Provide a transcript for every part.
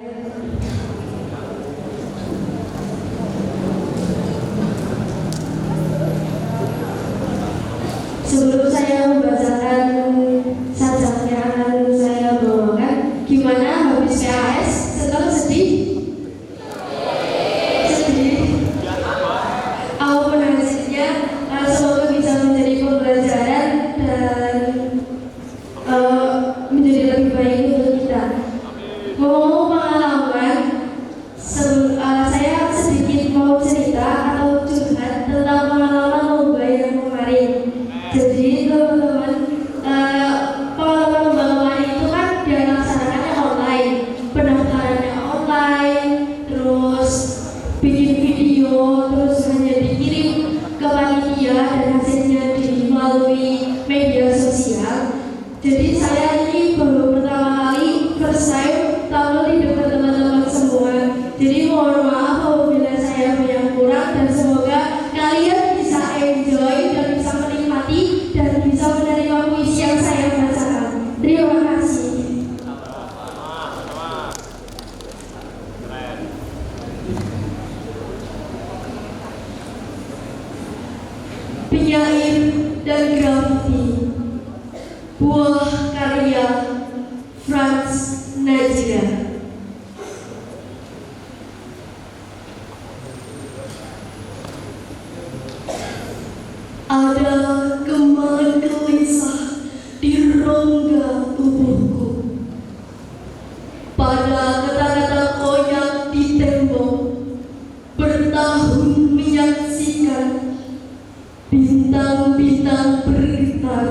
Sebelum saya membacakan sajak yang akan saya bawakan, gimana habis PAS? Senang, sedih? Sedih. Apapun hasilnya, semoga bisa menjadi pembelajaran dan menjadi lebih baik untuk kita. Ngomong pengalaman, saya sedikit mau cerita atau curhat tentang pengalaman lomba yang kemarin. Jadi teman-teman, pengalaman lomba kemarin itu kan dilaksanakannya online, pendaftarannya online, terus bikin video, terus hanya dikirim ke panitia dan hasilnya melalui media sosial. Jadi saya ini baru pertama kali first time tampil di depan teman-teman semua. Jadi mohon maaf apabila saya banyak kurang dan semoga kalian bisa enjoy dan bisa menikmati dan bisa menerima puisi yang saya bacakan. Terima kasih. Penyair dan grafiti, buah karya Franz Najira. Ada kembang gelisah di rongga tubuhku, pada kata-kata koyak di tembok, bertahun menyaksikan bintang-bintang bergetar,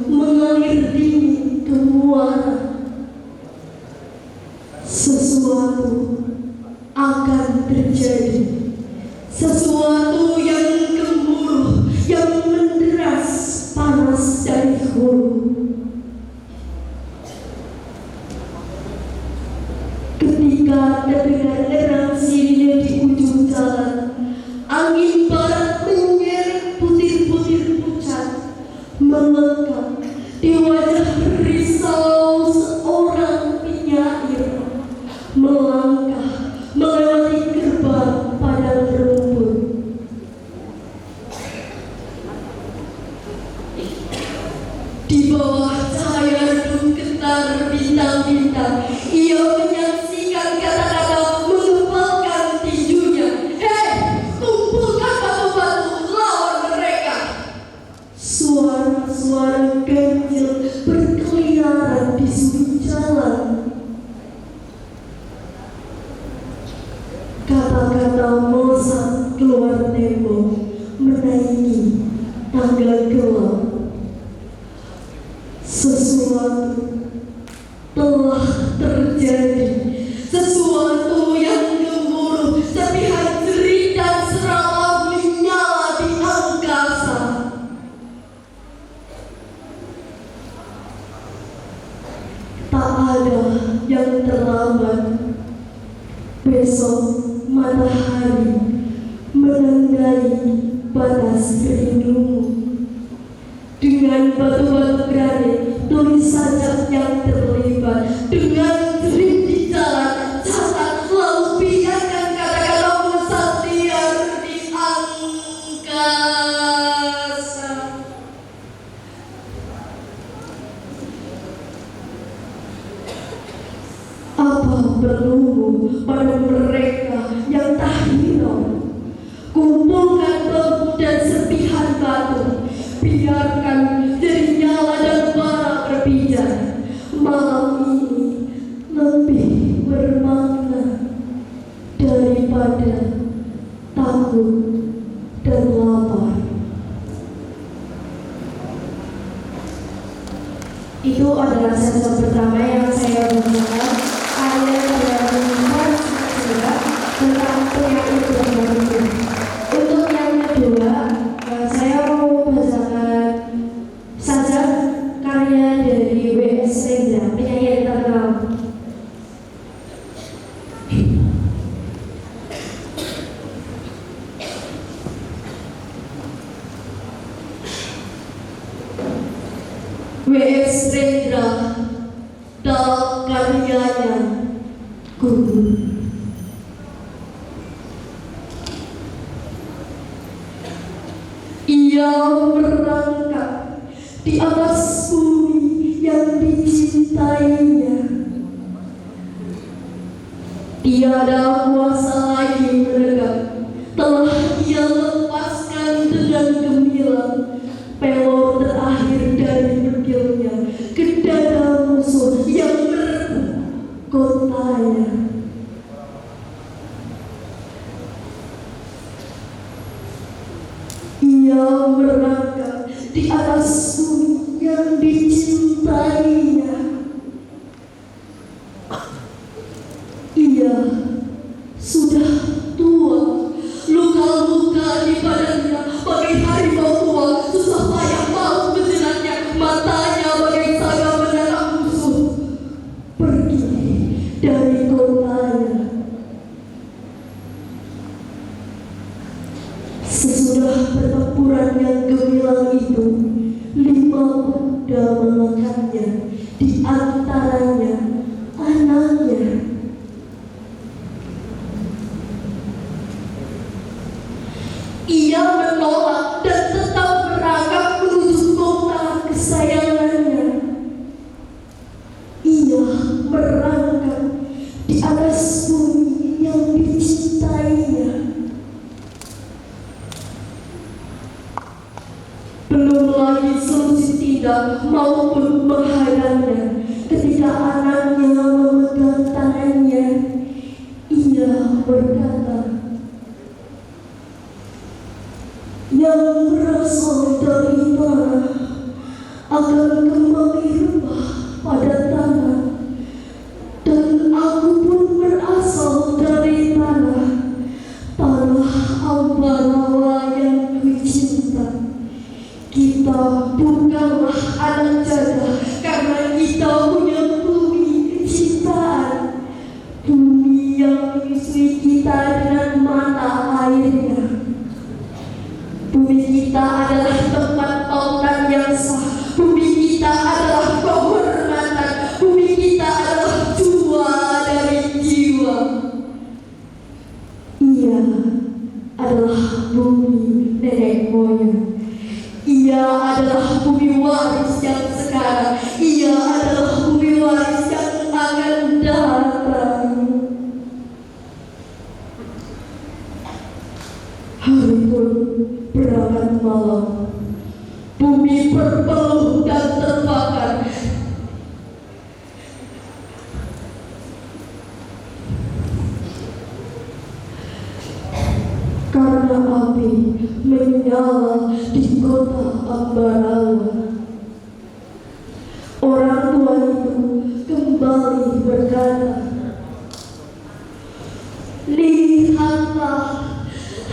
mengalir dingin ke muara. Sesuatu akan terjadi, sesuatu yang gemuruh, yang menderas panas dari hulu. Ketika terdengar derang sirine di ujung jalan, angin barat menyeret butir-butir pucat, melekat di wajah risau seorang penyair, melangkah melewati gerbang padang rumput. Di bawah cahaya redup getar bintang-bintang, ia menyaksikan kata-kata mengepalkan tinjunya. Hei, kumpulkan batu-batu, lawan mereka. Suara-suara ganjil berkeliaran di sudut jalan. Kata-kata melesat keluar tembok, menaiki tangga gelap. Sesuatu telah terjadi, sesuatu yang gemuruh serpihan jerit dan serama menyala di angkasa. Tak ada yang terlambat. Besok matahari menandai batas rindumu. Dengan batu-batu granit, tulis sajak yang terlibat. Dengan jerit di jalan, catat lalu biarkan kata-kata bersatir di angkasa. Apa perlumu pada mereka yang tak hirau? Kumpulkan bambu dan serpihan batu, biarkan jadi nyala dan bara berpijak. Malam ini lebih bermakna daripada takut dan lapar. Itu adalah sensor pertama yang saya bacakan. Ada dari Franz Najira tentang penyair berbahagia. Untuk yang kedua, saya mau bacakan sajak karya dari W.S. Rendra, penyair terkenal. W.S. Rendra, dalam karyanya Kubur. Ia merangkak di atas bumi yang dicintainya. Tiada kuasa lagi menegak, telah ia lepaskan dengan gemilang pelor terakhir dari bekilnya ke dada musuh yang merebut kotanya. Ia merangkak di atas bumi yang dicintainya. Ia sudah tua, luka-luka di badannya bagai harimau tua, susah payah mau menjeratnya, matanya bagai saga menarik musuh pergi dari kotanya. Sesudah pertempuran yang gemilang itu, 5 pemuda mengangkatnya, di antaranya anaknya. Ia menolak dan tetap merangkak menuju kota kesayangannya. Ia merangkak di atas bumi yang dicintainya. Belum lagi solusi tidak maupun menghadangnya. Ketika anaknya memegang tangannya, ia berkata, "Yang berasal dari tanah akan kembali rebah pada tanah, dan aku pun berasal dari tanah Ambarawa yang kucinta. Kita bukanlah anak jadah karena kita punya bumi kecintaan, bumi yang menyusui kita dengan mata airnya. Bumi kita adalah tempat pautan yang sah. Bumi kita adalah kehormatan. Bumi kita adalah jiwa dari jiwa. Ia adalah bumi nenek moyang. Ia adalah bumi waris yang sekarang. Ia adalah bumi waris yang akan datang." Hari pun berangkat malam. Bumi berpeluh dan terbakar. Karena api menyala di kota Ambarawa. Orang tua itu kembali berkata, "Lihatlah,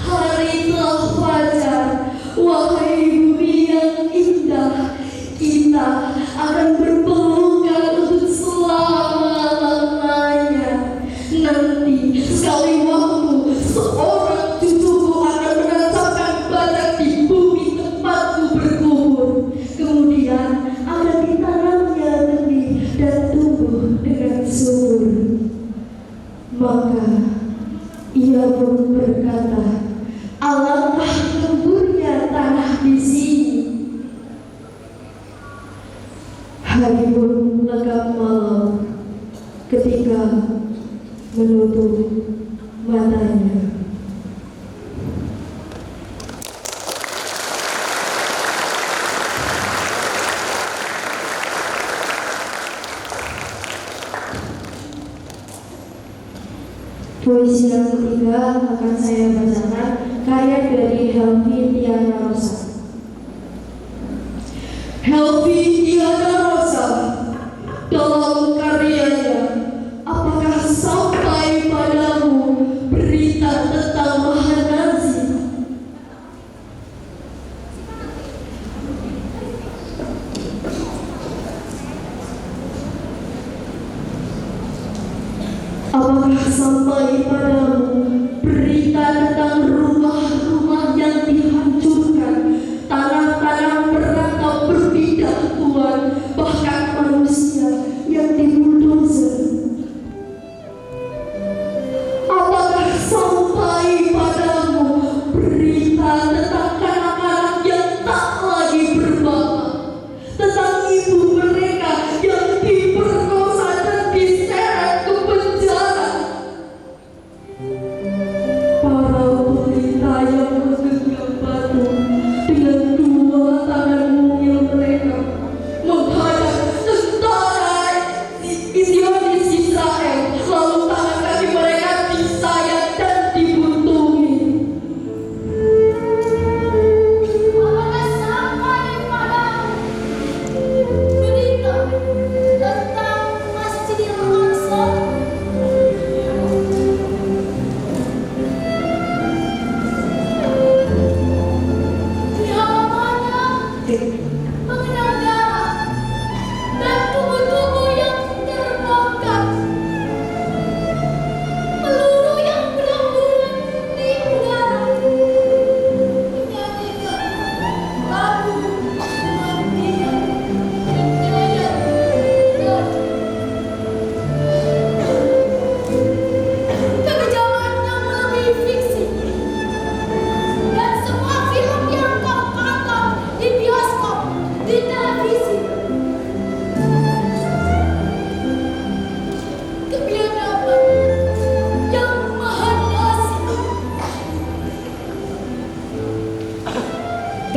hari telah fajar, wahai bumi yang indah. Kita akan berpelukan untuk selama-lamanya. Nanti sekali waktu seorang cucuku akan menancapkan batang di bumi tempatku berkubur. Kemudian akan ditanamnya benih dan tumbuh dengan subur." Maka ia pun berkata, "Alangkah gemburnya tanah di sini." Hari pun legap malam ketika menutup matanya. Puisi yang ketiga akan saya bacakan, karya dari Helvi Tiana Rosa. Helvi Tiana Rosa dalam karyanya "Apakah sampai padamu berita tentang Mahanazi?" Apakah sampai padamu berita tentang rumah-rumah yang dihadap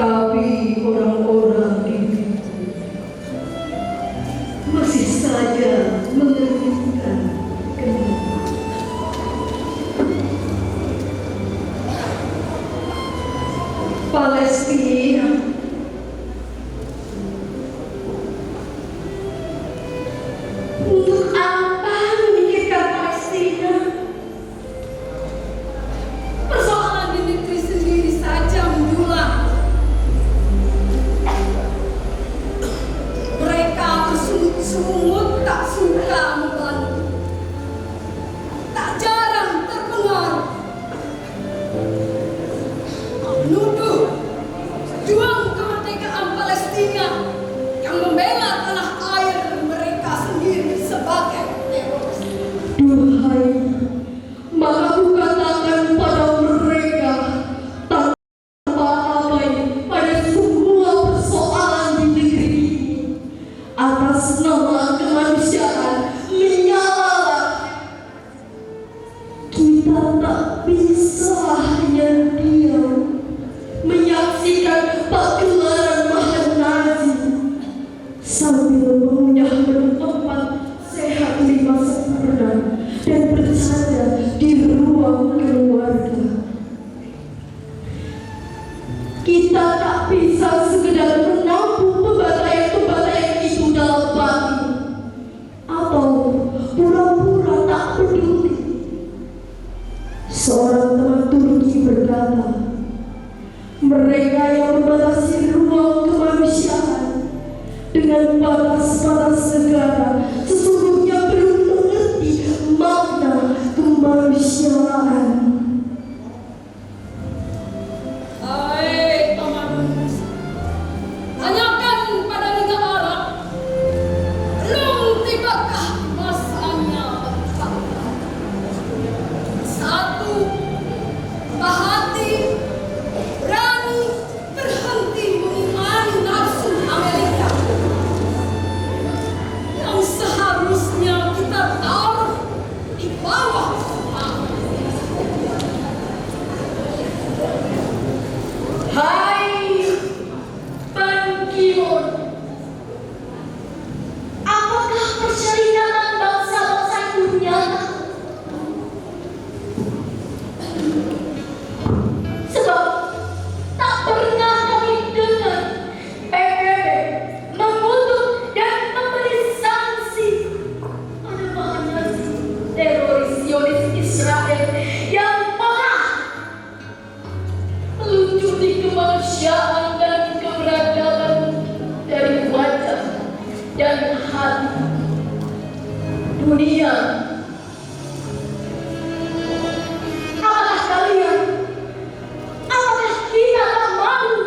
Tapi orang-orang itu masih saja mengeluhkan kenapa Palestina Untuk apa memikirkan Palestina? persoalan di negeri sendiri saja mendulang. Mereka bersungut-sungut tak suka membantu, tak jarang terpengaruh, menuduh juang kemerdekaan Palestina yang membela tanah air mereka sendiri sebagai teroris. Duhai, maka aku katakan pada mereka tanpa abai pada semua persoalan di negeri ini atas nama kemanusiaan menyala. Kita tak bisa hanya diam menyaksikan pagelaran mahal Nazi sambil mengunyah tempat sehat lima sempurna dan bercanda di ruang keluarga. Kita tak bisa sekedar menampung pembantaian-pembantaian itu dalam hati atau pura-pura tak peduli. Seorang teman Turki berkata, mereka yang membatasi ruang kemanusiaan dengan batas-batas negara sesungguhnya belum mengerti makna kemanusiaan. Hai teman, tanyakan pada Liga Arab, belum tibakah masanya bertambah? Satu, bahati, berani, berhenti mengimani nafsu Amerika yang seharusnya kita taruh di bawah kepala. Hai Ban Ki-moon, apakah persyaratan bangsa-bangsa dunia? Sebab tak pernah kami dengar PBB mengutuk dan memberi sanksi pada Nazi teroris Zionis Israel yang parah meluncuri kemanusiaan dan keberagaman dari wajah dan hati dunia. Apakah kalian, apakah kita tak malu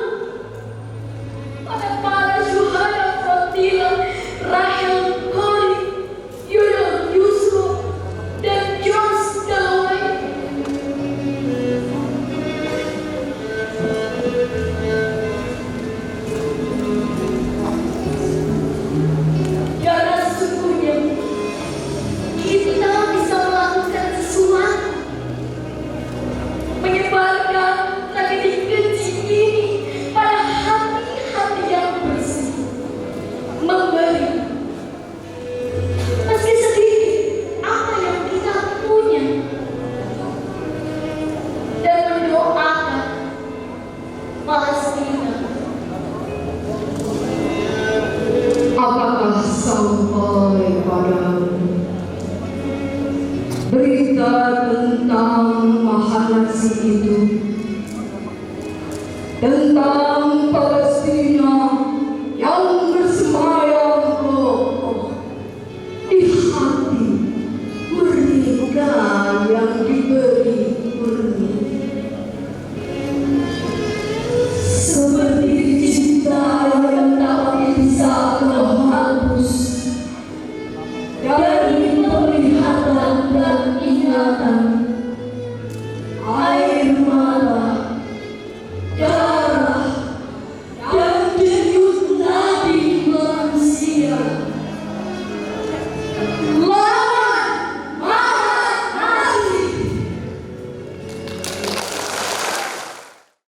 pada para syuhada Fratila, Rahel Corrie, Yudo Yusro, dan George Galloway? Karena sesungguhnya kita bisa melakukan sesuatu, menyebarkan tragedi keji ini pada hati-hati yang bersih, memberi meski sedikit apa yang kita punya, dan mendoakan Palestina. Apakah sampai padamu berita tentang Mahanazi itu, tentang